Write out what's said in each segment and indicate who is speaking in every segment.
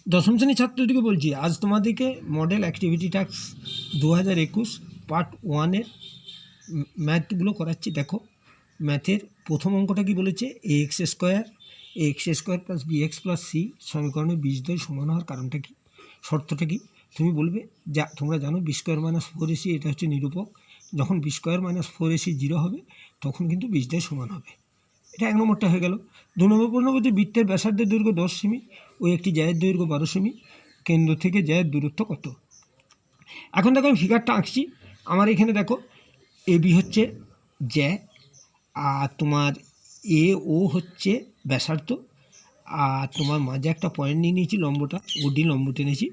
Speaker 1: দশম শ্রেণীর ছাত্রটিকে বলছি, আজ তোমাদেরকে মডেল অ্যাক্টিভিটি টাস্ক 2021 পার্ট 1-এর ম্যাথগুলো করাচ্ছি। দেখো, ম্যাথের প্রথম অঙ্কটা কি বলেছে, ax square plus bx plus c সমীকরণে বীজদ্বয় সমান হওয়ার কারণটা কি, শর্তটা কি। তুমি বলবে, যা তোমরা জানো বি স্কোয়ার মাইনাস 4ac এটা হচ্ছে নিরূপক, যখন বি স্কোয়ার মাইনাস 4ac 0 হবে তখন কিন্তু বীজদ্বয় সমান হবে। এটা 1 নম্বরটা হয়ে গেল। 2 নম্বর প্রশ্ন বলছে বৃত্তের ব্যাসার্ধের দৈর্ঘ্য 10 সেমি ও একটি জ্যায়ের দৈর্ঘ্য 12 সেমি, কেন্দ্র থেকে জ্যায়ের দূরত্ব কত। এখন দেখো আমি ফিগারটা আঁকছি। আমার এখানে দেখো এবি হচ্ছে জ্যা, আর তোমার এ ও হচ্ছে ব্যাসার্ধ, আর তোমার মাঝে একটা পয়েন্ট নিয়ে নিয়েছি লম্বটা, ওডি লম্ব টেনেছি।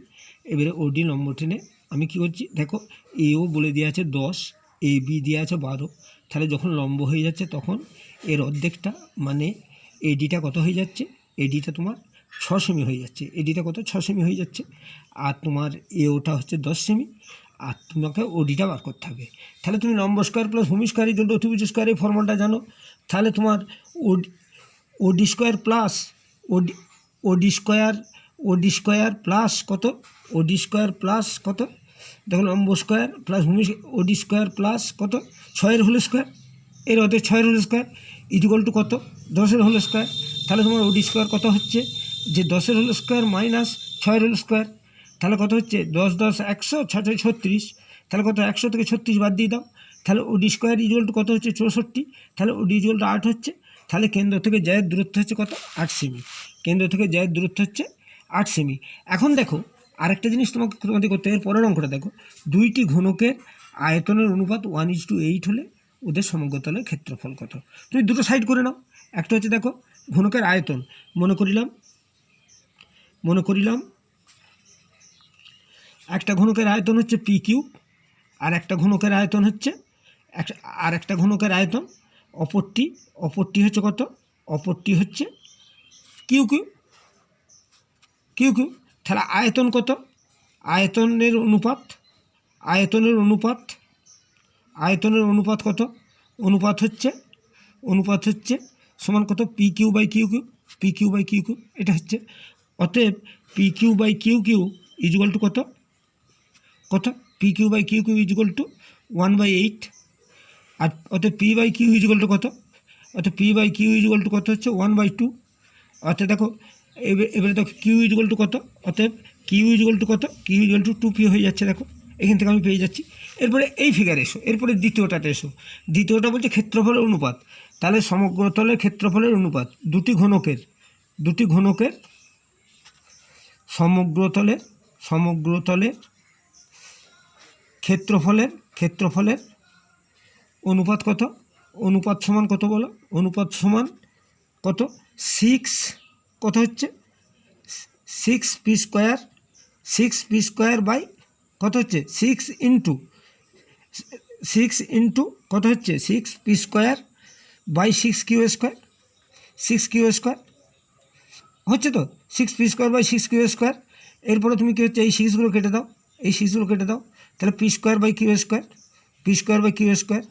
Speaker 1: এবারে ওডি লম্ব টেনে আমি কী করছি, দেখো এও বলে দেওয়া আছে 10, এ বি দেওয়া আছে 12, তাহলে যখন লম্ব হয়ে যাচ্ছে তখন এর অর্ধেকটা মানে এডিটা কত হয়ে যাচ্ছে, এডিটা তোমার 6 সেমি হয়ে যাচ্ছে, এডিটা কত 6 সেমি হয়ে যাচ্ছে, আর তোমার এওটা হচ্ছে 10 সেমি, আর তোমাকে ওডিটা বার করতে হবে। তাহলে তুমি লম্ব স্কোয়ার প্লাস ভূমি স্কোয়ার ইকুয়াল টু অতিভুজ স্কোয়ার এই ফর্মুলাটা জানো। তাহলে তোমার ওডি স্কোয়ার প্লাস ওডি স্কোয়ার প্লাস কত, ওডি স্কোয়ার প্লাস কত, দেখো লম্ব স্কোয়ার প্লাস ভূমি ওডি স্কোয়ার প্লাস কত 6-এর হোল স্কোয়ার, এর অর্ধেক 6-এর হোল স্কোয়ার ইকুয়াল টু কত 10-এর হোল স্কোয়ার। তাহলে তোমার ওডি স্কোয়ার কত হচ্ছে, যে 10-এর হোল স্কোয়ার মাইনাস 6-এর হোল স্কোয়ার, তাহলে কত হচ্ছে 10 10 100, 6 6 36, তাহলে কত 100 থেকে 36 বাদ দিয়ে দাও, তাহলে ওডি স্কোয়ার ইকুয়াল টু কত হচ্ছে 64, তাহলে ওডি ইকুয়াল টু 8 হচ্ছে। তাহলে কেন্দ্র থেকে জ্যায়ের দূরত্ব হচ্ছে কত 8 সেমি, কেন্দ্র থেকে জ্যায়ের দূরত্ব হচ্ছে 8 সেমি। এখন দেখো আরেকটা জিনিস তোমাদের করতে হবে, পরের অঙ্কটা দেখো, দুইটি ঘনকের আয়তনের অনুপাত 1:8 হলে ওদের সমগ্রতলের ক্ষেত্রফল কত। তুমি দুটো সাইড করে নাও, একটা হচ্ছে দেখো ঘনকের আয়তন, মনে করিলাম একটা ঘনকের আয়তন হচ্ছে পি কিউব, আর একটা ঘনকের আয়তন হচ্ছে একটা ঘনকের আয়তন অপরটি হচ্ছে কত, অপরটি হচ্ছে কিউ কিউ, তাহলে আয়তন কত, আয়তনের অনুপাত কত, অনুপাত হচ্ছে সমান কত পি কিউ বাই কিউ এটা হচ্ছে। অতএব P Q by Q equal to কত P Q by Q equal to 1/8, আর অতএব P by Q equal to কত, অতএব P by Q equal to কত হচ্ছে 1/2। অর্থাৎ দেখো এবারে দেখো কিউ ইকুয়াল টু কত, অতএব কিউ ইকুয়াল টু কত, কিউ ইকুয়াল টু 2p হয়ে যাচ্ছে। দেখো এখান থেকে আমি পেয়ে যাচ্ছি। এরপরে এই ফিগারে এসো, এরপরে দ্বিতীয়টাতে এসো। দ্বিতীয়টা বলছে ক্ষেত্রফলের অনুপাত। তাহলে সমগ্রতলের ক্ষেত্রফলের অনুপাত দুটি ঘনকের সমগ্রতলের ক্ষেত্রফলের অনুপাত কত, অনুপাত সমান কত বলো, অনুপাত সমান কত 6, কত হচ্ছে 6p স্কোয়ার বাই কত হচ্ছে 6 ইন্টু কত হচ্ছে 6p square by 6q square হচ্ছে তো, 6p square by 6q square. এরপরে তুমি কী হচ্ছে এই 6গুলো কেটে দাও, তাহলে p square by q square.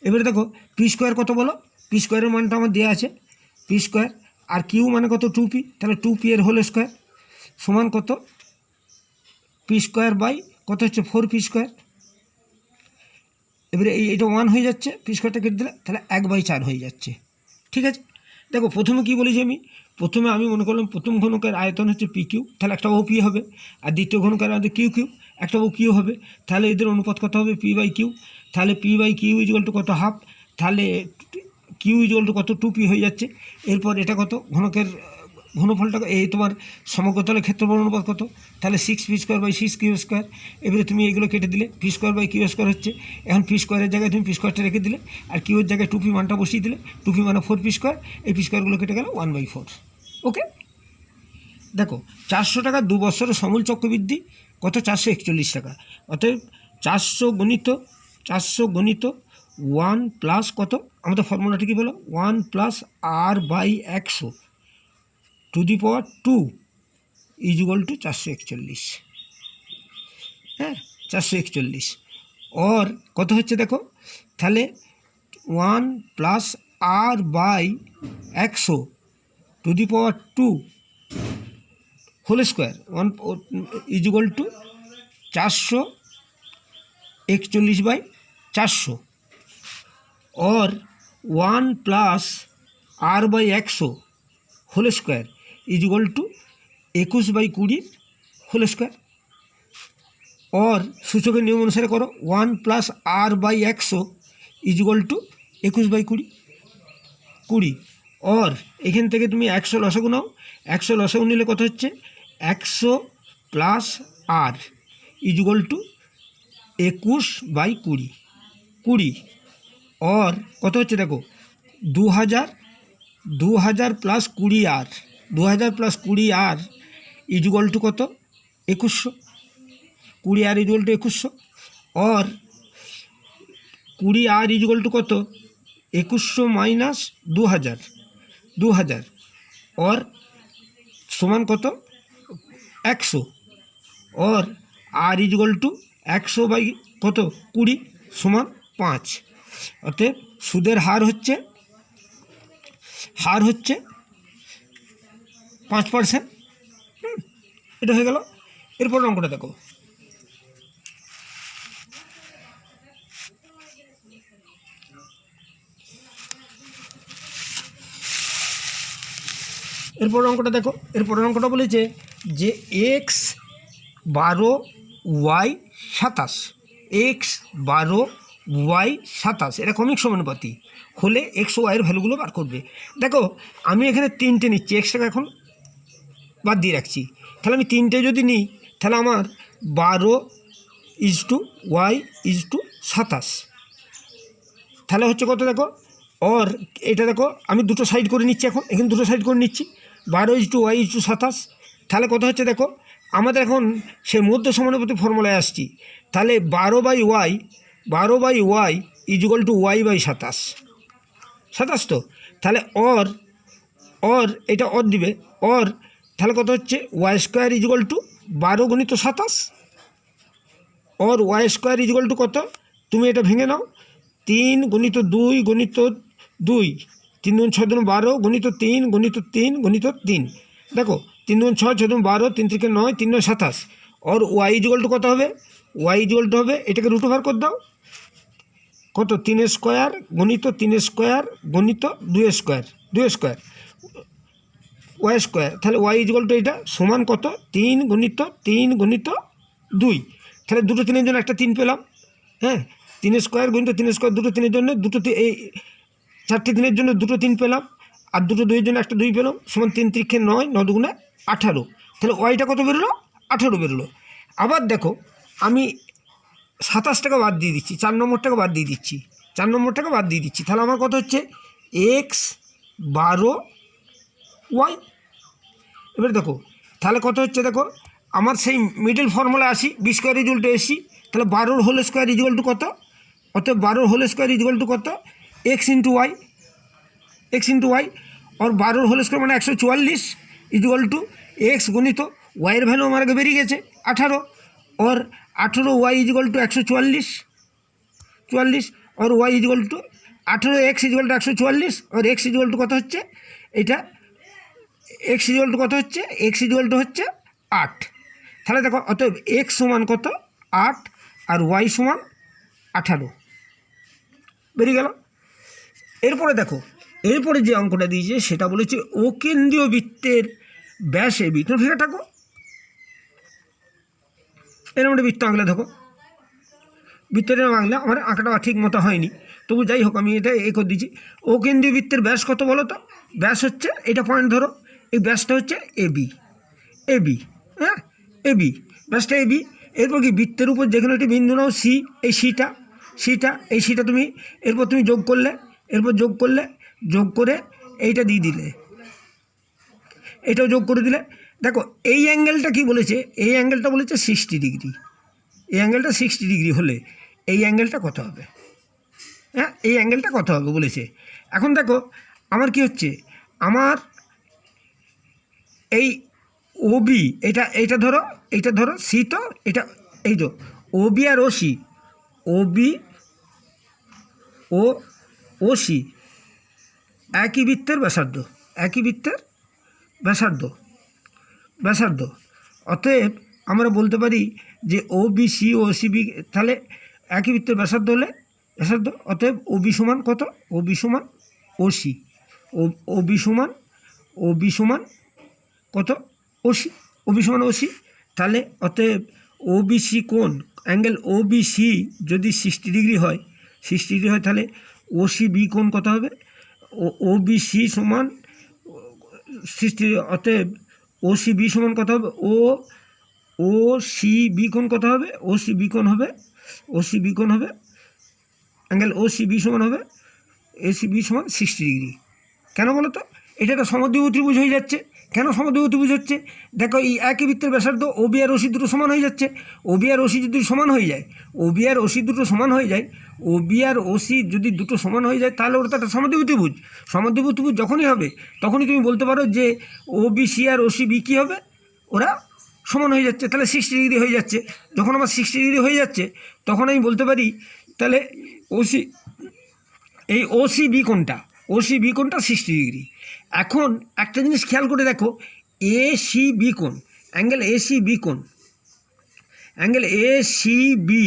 Speaker 1: এবারে দেখো পি স্কোয়ার কত বলো, পি স্কোয়ারের মানটা আমার দেওয়া আছে পি স্কোয়ার, আর কিউ মানে কত 2p, তাহলে 2p এর হোল স্কোয়ার সমান কত পি স্কোয়ার বাই কত হচ্ছে 4p স্কোয়ার। এবারে এইটা 1 হয়ে যাচ্ছে, পি স্কোয়ারটা কেটে দিলে তাহলে 1/4 হয়ে যাচ্ছে। ঠিক আছে, দেখো প্রথমে কী বলেছি আমি মনে করলাম প্রথম ঘনকের আয়তন হচ্ছে পি কিউ, তাহলে একটা ও পি হবে, আর দ্বিতীয় ঘনকের আয়তন কিউ একটা ও কিউ হবে, তাহলে এদের অনুপাত কত হবে পি বাই কিউ, তাহলে p by Q equal to কত হাফ, তাহলে কিউ ইকুয়াল টু কত 2p হয়ে যাচ্ছে। এরপর এটা কত ঘনকের ঘনফলটা এই তোমার সমগ্রতলের ক্ষেত্রফল অনুপাত কত, তাহলে 6p square by 6q square. এবারে তুমি এগুলো কেটে দিলে p square by q square হচ্ছে, এখন পি স্কোয়ারের জায়গায় তুমি পি স্কোয়ারটা রেখে দিলে, আর কিউর জায়গায় 2p মানটা বসিয়ে দিলে, 2p মানে 4p স্কোয়ার, এই পি স্কোয়ারগুলো কেটে গেল 1/4। ওকে, দেখো 400 টাকা 2 বছরের সমূল চক্রবৃদ্ধি কত 441 টাকা, অতএব 400 গণিত 1 প্লাস কত, আমাদের ফর্মুলাটা কি বলো 1 plus r/100 to the power 2 equal to 441। হ্যাঁ 441, और কত হচ্ছে দেখো, তাহলে 1 plus r/100 to the power 2 whole square 1 = 441/400 और 1 + r/100 whole square = 21/20 whole square और সূচকের নিয়ম অনুসারে করো 1 + r/100 = 21/20 और এখান থেকে তুমি 100 লসাগু নাও। 100 লসাগু নিলে কত হচ্ছে 100 + r = 21/20 और কত হচ্ছে দেখো 2000 + 20r 2000 + 20r = কত 2100 20r = 2100 और 20r = কত 2100 - 2000 और সমান কত 100 और r = 100 / কত 20 সমান 5 অতএব সুদের হার হচ্ছে 5%। এটা হয়ে গেল। এরপর অঙ্কটা দেখো। এরপর অঙ্কটা বলেছে যে x 12 y 27 x 12 y 27 এটা ক্রমিক সমানুপাতি হলে x ও y এর ভ্যালুগুলো বার করবে। দেখো আমি এখানে 3টে নিচ্ছি, এক্সটাকে এখন বাদ দিয়ে রাখছি। তাহলে আমি 3টে যদি নিই তাহলে আমার 12 y 27 তাহলে হচ্ছে কত দেখো। और এটা দেখো আমি দুটো সাইড করে নিচ্ছি, এখন এখানে দুটো সাইড করে নিচ্ছি 12 y 27 তাহলে কত হচ্ছে দেখো। আমাদের এখন সেই মধ্য সমানুপাতি ফর্মুলায় আসছি। তাহলে 12/y = y/27 তো। তাহলে और এটা और দিবে और তাহলে কত হচ্ছে y² = 12 × 27 और y² = কত তুমি এটা ভেঙে নাও 3 × 2 × 2 3 × 6 = 12 × 3 × 3 × 3 দেখো 3 × 6 = 12 3 × 9 3 × 27 और y = কত হবে হবে এটাকে √ ওভার করে দাও কত 3² × 3² × 2² y² তাহলে y = এটা সমান কত 3 × 3 × 2 তাহলে দুটো 3-এর জন্য একটা 3 পেলাম। হ্যাঁ 3² × 3² দুটো 3-এর জন্য দুটো এই 4টে 3-এর জন্য দুটো 3 পেলাম আর দুটো 2-এর জন্য একটা 2 পেলাম সমান 3 × 3 = 9 9 × 2 = 18 তাহলে ওয়াইটা কত বেরোলো 18 বেরোলো। আবার দেখো আমি 27 টাকা বাদ দিয়ে দিচ্ছি, 4 নম্বরটাকে বাদ দিয়ে দিচ্ছি, 4 নম্বরটাকে বাদ দিয়ে দিচ্ছি তাহলে আমার কত হচ্ছে x 12 y। এবার দেখো তাহলে কত হচ্ছে দেখো আমার সেই মিডল ফর্মুলা আসি b² = ac তাহলে 12 হোল স্কোয়ার = কত অতএব 12 হোল স্কোয়ার = কত x × y और 12 হোল স্কোয়ার মানে 144 = x গুণিত y এর ভ্যালু আমার আগে বেরিয়ে গেছে 18 और 18 y = 144 और y = 18 x = 144 और x = কত হচ্ছে এটা x = কত হচ্ছে x = 8 তাহলে দেখো অতএব x সমান কত 8 আর y সমান 18 বেরিয়ে গেল। এরপরে দেখো এরপরে যে অঙ্কটা দিয়েছে সেটা বলেছে অকেন্দ্রীয় বৃত্তের ব্যাস AB। তুমি ফিরে থাকো এরকম একটা বৃত্ত আঁকলে দেখো বৃত্তটা আঁকলে আমার আঁকাটা ঠিক মতো হয়নি, তবু যাই হোক আমি এটা করে দিচ্ছি। অকেন্দ্রীয় বৃত্তের ব্যাস কত বলো তো, ব্যাস হচ্ছে এটা পয়েন্ট ধরো এই ব্যাসটা হচ্ছে AB হ্যাঁ AB ব্যাসটা AB। এরপর কি বৃত্তের উপর যেখানে একটি বিন্দু নাও C এই সিটা তুমি এরপর তুমি যোগ করলে যোগ করে এইটা দিয়ে দিলে এটাও যোগ করে দিলে। দেখো এই অ্যাঙ্গেলটা কি বলেছে, এই অ্যাঙ্গেলটা বলেছে 60 ডিগ্রি, এই অ্যাঙ্গেলটা 60 ডিগ্রি হলে এই অ্যাঙ্গেলটা কত হবে, হ্যাঁ এই অ্যাঙ্গেলটা কত হবে বলেছে। এখন দেখো আমার কি হচ্ছে আমার এই OB এটা ধরো C তো এটা এই তো OB আর OC OB ও OC একই বৃত্তের ব্যাসার্ধ অতএব আমরা বলতে পারি যে ও বি সি ও সি বি, তাহলে একই বৃত্তের ব্যাসার্ধ হলে ব্যাসার্ধ, অতএব ও বি সমান কত, ও বি সমান ও সি, ও বি সমান কত, ও সি, ও বি সমান ও সি। তাহলে অতএব ও বি সি কোণ, অ্যাঙ্গেল ও বি সি যদি 60 ডিগ্রি হয়, 60 ডিগ্রি হয়, তাহলে ও সি বি কোণ কত হবে, ও বি সি সমান 60, অতএব ও সি বি সমান কত হবে, ও সি বি কোণ কত হবে, ও সি বি কোণ হবে অ্যাঙ্গেল ও সি বি সমান হবে এ সি বি সমান 60 ডিগ্রি। কেন বলো তো? এটা একটা সমদ্বিবাহু ত্রিভুজ হয়ে যাচ্ছে। কেন সমদ্বিবাহু ত্রিভুজ হচ্ছে? দেখো এই একই বৃত্তের ব্যাসার্ধ ও বি আর ও সি দুটো সমান হয়ে যাচ্ছে। ও বি আর ও সি যদি সমান হয়ে যায়, ও বি আর ও সি দুটো সমান হয়ে যায়, ও বি আর ও সি যদি দুটো সমান হয়ে যায়, তাহলে ওটা তো একটা সমদ্বিবাহু ত্রিভুজ। সমদ্বিবাহু ত্রিভুজ যখনই হবে তখনই তুমি বলতে পারো যে ও বি সি আর ও সি বি কী হবে, ওরা সমান হয়ে যাচ্ছে। তাহলে 60 ডিগ্রি হয়ে যাচ্ছে। যখন আমার 60 ডিগ্রি হয়ে যাচ্ছে তখন আমি বলতে পারি তাহলে ওসি, এই ওসি বি কোণটা 60 ডিগ্রি। এখন একটা জিনিস খেয়াল করে দেখো, এ সি বি কোণ, অ্যাঙ্গেল এ সি বি কোণ, অ্যাঙ্গেল এ সি বি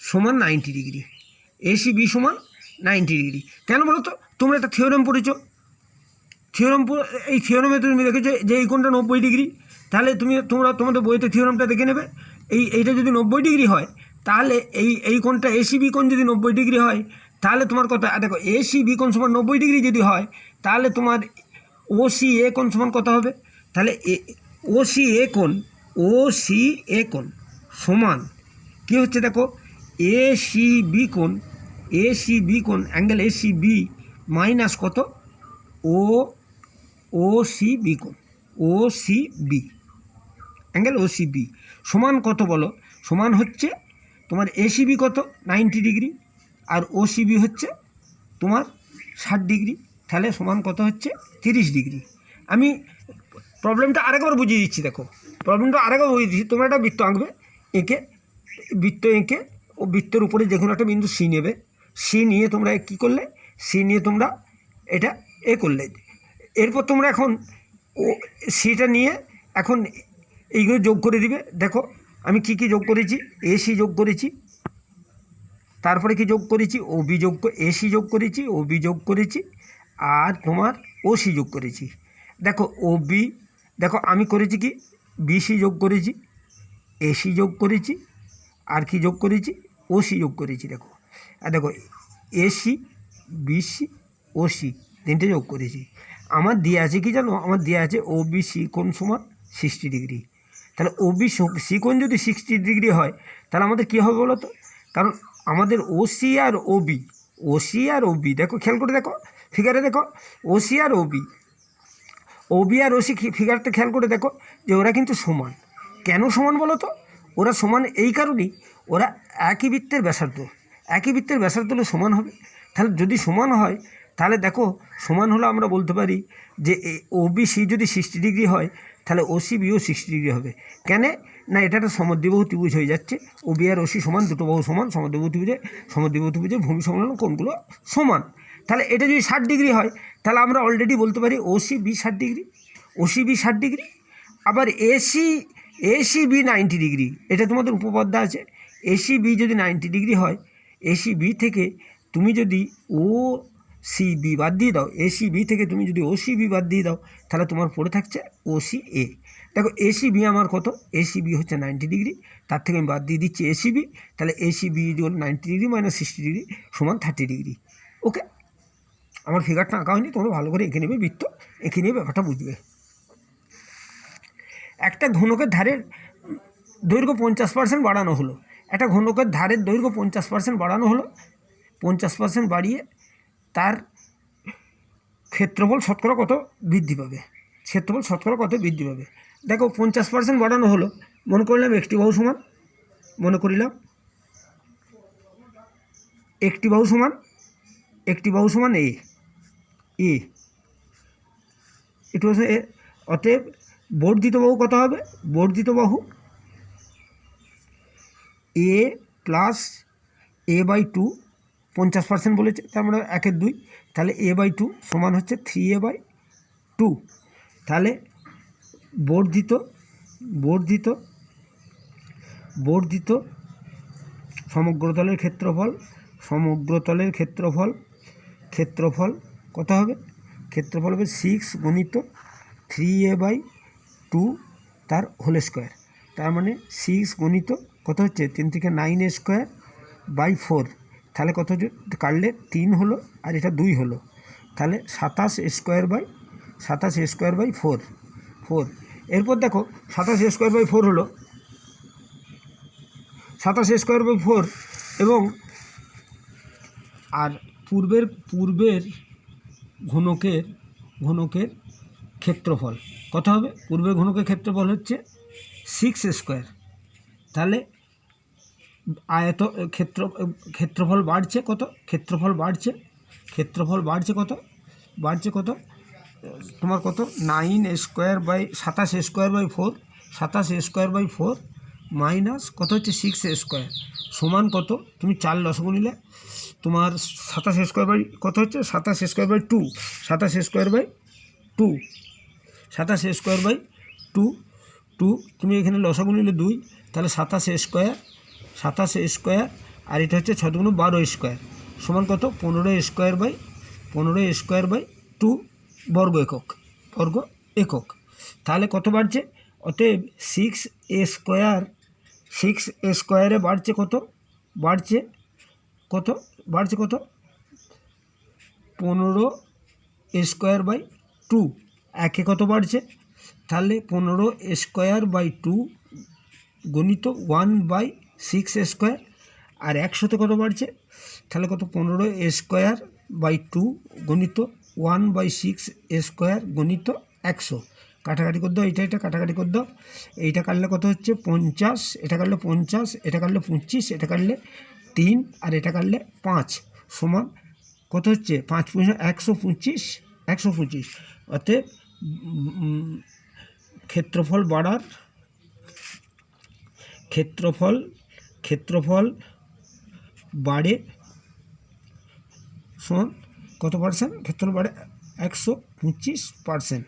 Speaker 1: সমান 90 ডিগ্রি, এ সি বি সমান 90 ডিগ্রি। কেন বলো তো? তোমরা একটা থিওরেম পড়েছো, এই থিওরেমে তুমি দেখেছো যে এই কোণটা 90 ডিগ্রি। তাহলে তোমরা তোমাদের বইতে থিওরেমটা দেখে নেবে। এইটা যদি 90 ডিগ্রি হয়, তাহলে এই কোণটা এসিবি কোণ যদি 90 ডিগ্রি হয়, তাহলে তোমার কত, দেখো এসিবি কোণ সমান 90 ডিগ্রি যদি হয়, তাহলে তোমার ওসি এ কোণ সমান কত হবে? তাহলে ওসি এ কোণ সমান কী হচ্ছে দেখো, এসিবি কোণ অ্যাঙ্গেল এসিবি মাইনাস কত, ওসিবি কোণ, ওসিবি অ্যাঙ্গেল ওসিবি সমান কত বলো? সমান হচ্ছে তোমার এসিবি কত, 90 ডিগ্রি, আর ওসিবি হচ্ছে তোমার 60 ডিগ্রি। তাহলে সমান কত হচ্ছে, 30 ডিগ্রি। আমি প্রবলেমটা আরেকবার বুঝিয়ে দিচ্ছি। দেখো তোমরা একটা বৃত্ত আঁকবে, বৃত্ত এঁকে ও বৃত্তের উপরে যে কোনো একটা বিন্দু সি নেবে। সি নিয়ে তোমরা কী করলে, সি নিয়ে তোমরা এটা করলে। এরপর তোমরা এখন সিটা নিয়ে এখন এইগুলো যোগ করে দিবে। দেখো আমি কি যোগ করেছি, এসি যোগ করেছি, তারপরে কি যোগ করেছি, এসি যোগ করেছি, ওবি যোগ করেছি, আর তোমার ওসি যোগ করেছি। দেখো দেখো আমি করেছি কি, বিসি যোগ করেছি, এসি যোগ করেছি, আর কি যোগ করেছি, ওসি যোগ করেছি। দেখো আর দেখো এসি বিসি ওসি তিনটে যোগ করেছি। আমার দেওয়া আছে কি জানো, আমার দেওয়া আছে ওবিসি কোণ সমান 60 ডিগ্রি। তাহলে ওবিসি কোণ যদি 60 ডিগ্রি হয়, তাহলে আমাদের কী হবে বলো তো? কারণ আমাদের ওসি আর ওবি দেখো, খেয়াল করে দেখো ফিগারে, দেখো ওসি আর ওবি আর ওসি ফিগারটা খেয়াল করে দেখো যে ওরা কিন্তু সমান। কেন সমান বলো তো? ওরা সমান এই কারণেই, ওরা একই বৃত্তের ব্যাসার্ধ হলে সমান হবে। তাহলে যদি সমান হয়, তাহলে দেখো সমান হলে আমরা বলতে পারি যে ওবিসি যদি 60 ডিগ্রি হয়, তাহলে ওসিবিও 60 ডিগ্রি হবে। কেন না, এটা একটা সমদ্বিবাহু ত্রিভুজ হয়ে যাচ্ছে। ওবি আর ওসি সমান, দুটো বাহু সমান, সমদ্বিবাহু ত্রিভুজে ভূমি সংলগ্ন কোণগুলো সমান। তাহলে এটা যদি 60 ডিগ্রি হয়, তাহলে আমরা অলরেডি বলতে পারি ওসিবি 60 ডিগ্রি, আবার এসিবি 90 ডিগ্রি। এটা তোমাদের উপপাদ্য আছে। এসিবি যদি 90 ডিগ্রি হয়, এসিবি থেকে তুমি যদি ওসিবি বাদ দিয়ে দাও, এসিবি থেকে তুমি যদি ওসিবি বাদ দিয়ে দাও, তাহলে তোমার পড়ে থাকছে ওসি এ। দেখো এসিবি আমার কত, এসিবি হচ্ছে 90 ডিগ্রি, তার থেকে আমি বাদ দিয়ে দিচ্ছি এসিবি। তাহলে এসিবি 90 ডিগ্রি মাইনাস 60 ডিগ্রি সমান 30 ডিগ্রি। ওকে, আমার ফিগারটা আঁকা হয়নি, তোমরা ভালো করে এঁকে নেবে, বৃত্ত এঁকে নিয়ে ব্যাপারটা বুঝবে। একটা ঘনকের ধারের দৈর্ঘ্য 50% বাড়ানো হলো, একটা ঘনকের ধারের দৈর্ঘ্য 50% বাড়ানো হলো, 50% বাড়িয়ে তার ক্ষেত্রফল শতকরা কত বৃদ্ধি পাবে, দেখো 50% বাড়ানো হলো, মনে করলাম একটি বাহু সমান, একটি বাহু সমান এ একটি বাহু এ। অতএব বর্ধিত বাহু কত হবে, বর্ধিত বাহু এ প্লাস a/2, 50% বলেছে, তার মানে 1/2, তাহলে a/2 সমান হচ্ছে 3a/2। তাহলে বর্ধিত বর্ধিত সমগ্রতলের ক্ষেত্রফল কত হবে? ক্ষেত্রফল হবে 6 গুণিত 3a/2 তার হোল স্কোয়ার। তার মানে 6 গুণিত কত হচ্ছে 3 থেকে 9 স্কোয়ার বাই 4, তাহলে কত কাটলে 3 হলো আর এটা 2 হলো, তাহলে 27 স্কোয়ার বাই 4। এরপর দেখো 27 স্কোয়ার বাই 4 হলো 27 স্কোয়ার বাই 4, এবং আর পূর্বের ঘনকের ক্ষেত্রফল কত হবে? পূর্বের ঘনকের ক্ষেত্রফল হচ্ছে 6 স্কোয়ার, তাহলে ক্ষেত্রফল বাড়ছে কত? ক্ষেত্রফল বাড়ছে কত তোমার কত 9 square by 27 square by 4 minus কত হচ্ছে 6 স্কোয়ার সমান কত? তুমি 4 লসাগু নিলে তোমার 27 স্কোয়ার বাই কত হচ্ছে 27 স্কোয়ার বাই 2, 27 স্কোয়ার বাই 2 তুমি এখানে লসাগু নিলে 2, তাহলে 27 স্কোয়ার আর এটা হচ্ছে 6 × 12 স্কোয়ার সমান কত? 15 স্কোয়ার বাই 2 বর্গ একক। তাহলে কত বাড়ছে? অতএব 6a স্কোয়ারে বাড়ছে কত? 15 স্কোয়ার বাই 2 একে কত বাড়ছে? তাহলে 15 স্কোয়ার বাই 2 গণিত 1/6 স্কোয়ার, আর 100তে কত বাড়ছে? তাহলে কত 15 স্কোয়ার বাই 2 গণিত 1/6 স্কোয়ার গণিত 100। কাটাকাটি করে দাও, এটা কাটাকাটি করে দাও, এইটা কাটলে কত হচ্ছে 50, এটা কাটলে 50, এটা কাটলে 25, এটা কাটলে 3 আর এটা কাটলে 5 সমান কত হচ্ছে 5 × 125। অতএব ক্ষেত্রফল বাড়ে সমান কত %? ক্ষেত্রফল বাড়ে 125%।